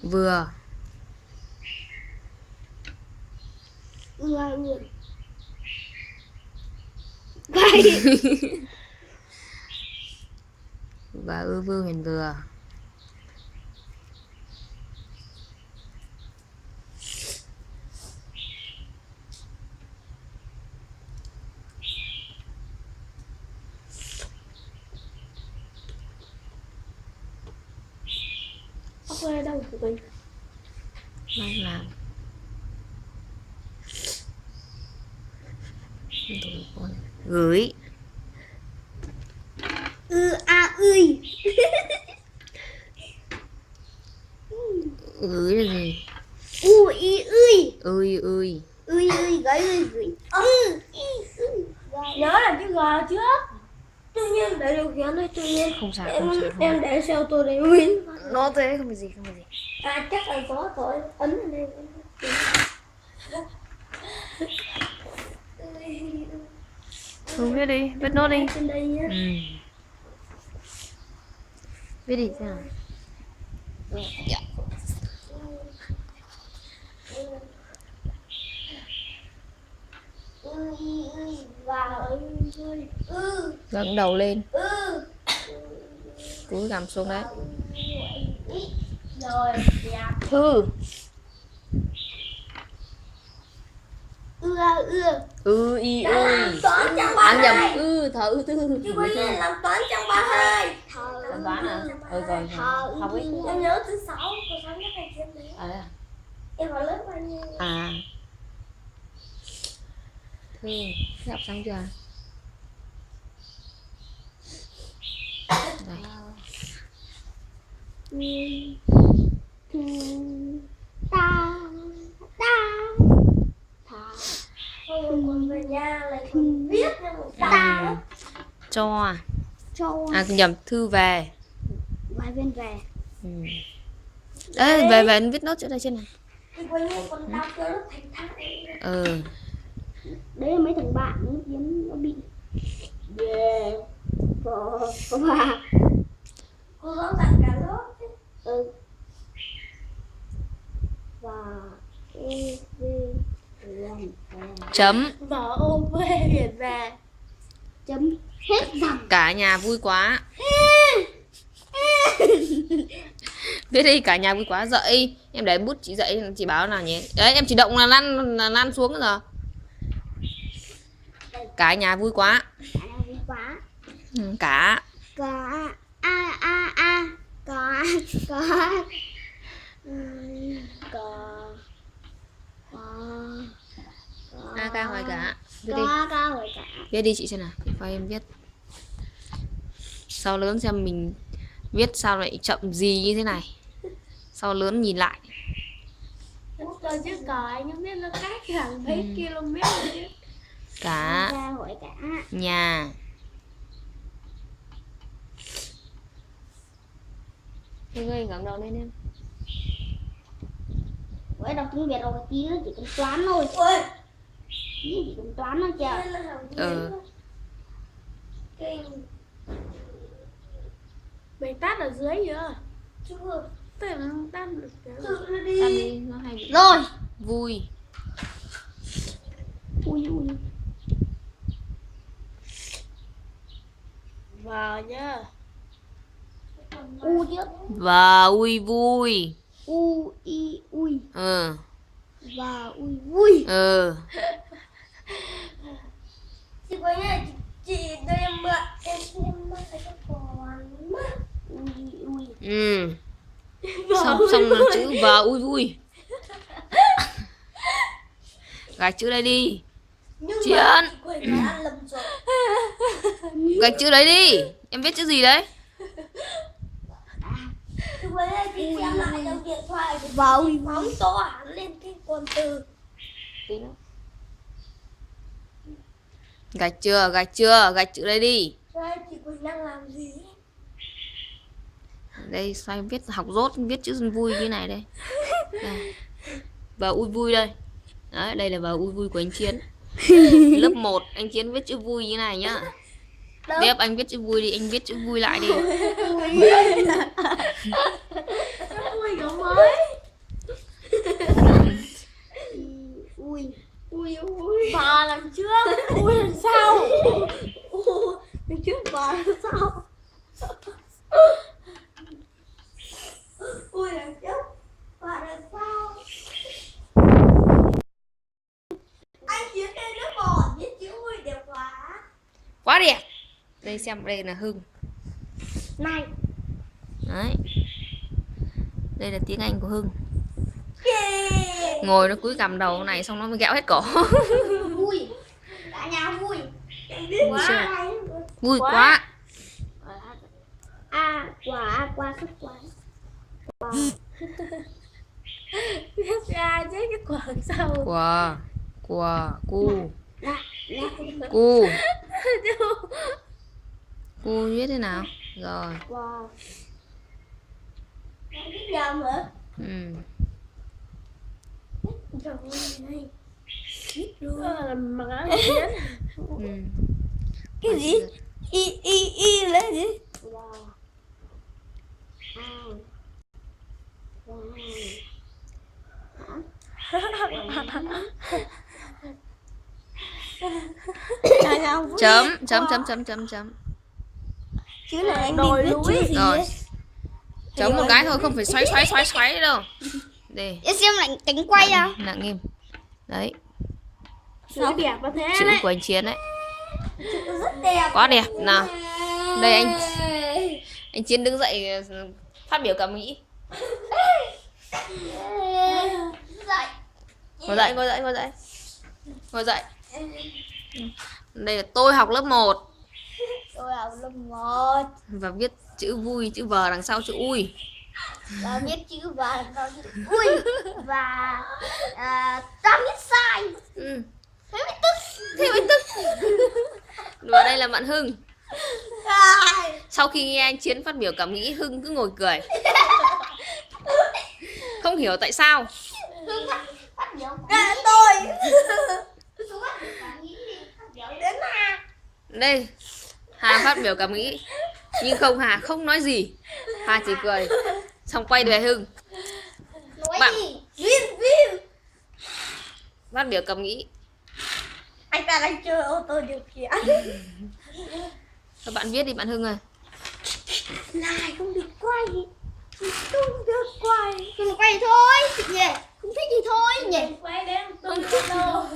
Vừa. Và vừa huyền vừa. Quê đâu của mình? Mai làm. Gửi. Ơi. Gửi là gì? Ui ơi. Ơi ơi. Ơi gửi. Nhớ là chữ G trước. Tự nhiên để điều khiển thôi, tự nhiên Không sao, em để xe ô tô để nguyên. Nó thế không có gì, không có gì. À chắc là có tội ấn ở đây. Không viết đi, viết nốt đi. Trên đây nhé. Viết đi xem nào. Dạ. Gắng đầu lên. Cúi gằm xuống đấy. Rồi, đẹp. Thư. Y ơi. Toán trong 32. Thở tư. Chứ bây giờ làm toán trong 32. Làm toán à? Rồi. Học ấy. Em nhớ thứ 6, cô sáng nhất này trên đấy. À. Em vào lớp bao nhiêu? À. Thư, học xong chưa? Đây. Còn về nhà lại còn viết thêm một ta. Cho. À nhầm, thư về. Bài viên về. Đấy, về viết nốt chỗ đây trên này. Thì coi như con tao kêu nó thành thang. Đấy là mấy thằng bạn nó Chiến nó bị có bà cô giáo dặn cả lớp. Và Chấm. VOV Việt về. Chấm hết dòng. Cả nhà vui quá. Viết đi, cả nhà vui quá. Dậy. Em để bút chị dậy, chị báo nào nhé. Đấy, em chỉ động là lăn xuống rồi. Cả nhà vui quá. Cả. Ca hỏi cả. Viết đi. Viết đi chị xem nào. Cho em viết. Sau lớn xem mình viết sao lại chậm gì như thế này. Sau lớn nhìn lại. Bút lên chứ cờ anh không biết nó cách hàng mấy km rồi chứ. Cả nhà. Thế ngươi ngẩng đầu lên em. Ủa đọc tiếng Việt rồi tí nữa chỉ cần toán thôi. Ôi. Chỉ cần toán thôi chờ. Mày tắt ở dưới chưa? Chưa. Tắt được cái. Tắt đi, nó hay bị. Rồi. Vui. Ui. Vào nhá. Trước. Và vui. Ui. Và vui. Chị có nhà chị đưa em mượn em phải có còn Xong là chữ và vui. Gạch chữ đây đi. Chiến. Gạch chữ đấy đi. Em viết chữ gì đấy? Chị xem lại trong điện thoại và phóng to hẳn lên cái con từ. Gạch chưa? Gạch chữ đây đi. Chị Quỳnh đang làm gì? Đây xoay viết học dốt viết chữ vui như này đây. Và vui đây. Đấy, đây là và vui của anh Chiến. Lớp 1 anh Chiến viết chữ vui như này nhá. Tiếp anh viết chữ vui đi, anh viết chữ vui lại đi. Vui có mới. Ui. Bà làm trước. Ui làm sao? Làm trước bà làm sao? Ui làm trước bà làm sao? Anh Chiến đây nó bỏ viết chữ ui đẹp quá. Quá đẹp. Đây xem, đây là Hưng. Này. Đấy. Đây là tiếng Anh của Hưng. Ngồi nó cúi gằm đầu này xong nó mới gẹo hết cổ. Vui. Cả nhà vui. Quá. Vui quá. Qua sức quá. Viết ra chứ cái quả sao? Cu. Cu viết thế nào? Rồi. Wow. Biết làm hả? Trời ơi. Biết luôn. Mặc áo Chiến. Cái gì? Y là gì? Wow. Chấm. Chứ là anh đi viết chữ gì Rồi. ấy. Chấm một cái thôi, không phải xoáy đâu. Đây. Em xem lại cánh quay à? Nặng nghiêm. Đấy. Chữ đẹp quá thế. Chữ của anh Chiến đấy. Chữ rất đẹp. Quá đẹp. Nào. Đây anh Chiến đứng dậy phát biểu cảm nghĩ. Ngồi dậy. Đây là tôi học lớp 1. Tôi học lớp 1. Và viết chữ vui, chữ vờ đằng sau chữ ui. Và viết chữ và đằng sau chữ ui. Và ta viết sai. Thế mới tức. Và đây là bạn Hưng. Sau khi nghe anh Chiến phát biểu cảm nghĩ, Hưng cứ ngồi cười. Không hiểu tại sao. Hưng phát biểu tôi. Đến Hà. Đây, Hà phát biểu cảm nghĩ. Nhưng không, Hà không nói gì. Hà chỉ cười. Xong quay về Hưng. Nói gì? Vin. Phát biểu cảm nghĩ. Anh ta đang chơi ô tô điều khiển. Các bạn viết đi bạn Hưng ơi. Này không được quay. Không được quay. Không được quay thôi. Không thích gì thôi nhỉ. Quay đem tôi đâu.